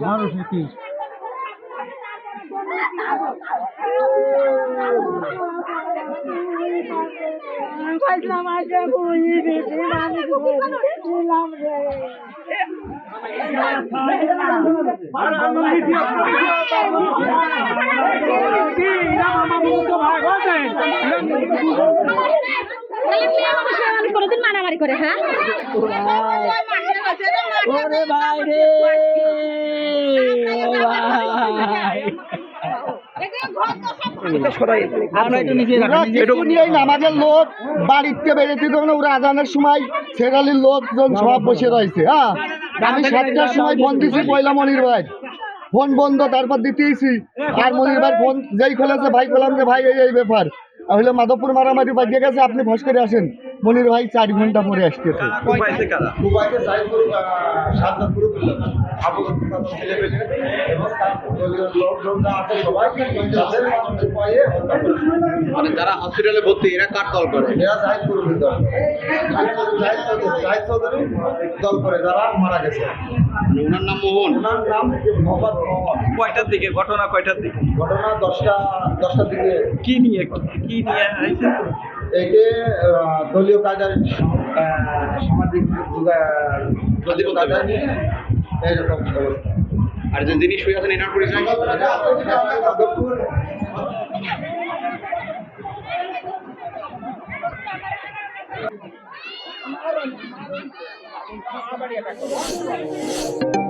মানুষ কি কোনদিন মারামারি করে হ্যাঁ আমাদের লোক বাড়িতে বেরোতে ওরা আজানের সময় সেরালির লোকজন সব বসে রয়েছে। হ্যাঁ, আমি 7টার সময় ফোন দিছি পয়লা মনির ভাই, ফোন বন্ধ, তারপর দিতেইছি। আর মনির ভাই ফোন যেই খোলেছে ভাই বললাম যে ভাই এই ব্যাপার হলে মাধবপুর মারামারি বাজিয়ে গেছে, আপনি ফস করে আসেন। মনির ভাই 4 ঘন্টা পরে আসতেছে। মানে যারা হসপিটালে ভর্তি এরা কার দল করে? এরা দল করে যারা মারা গেছে। মানে ওনার নাম মোহন। ওনার নাম মোহাম্মদ মোহন। কয়টার দিকে ঘটনা, কয়টার দিকে ঘটনা 10টার দিকে। কি নিয়ে আইছে? একে দলীয় কাজের সামাজিক কাজে নিয়ে এইরকম অবস্থা। আর যে যিনি শুয়ে আছেন এনার পরিচয় কি?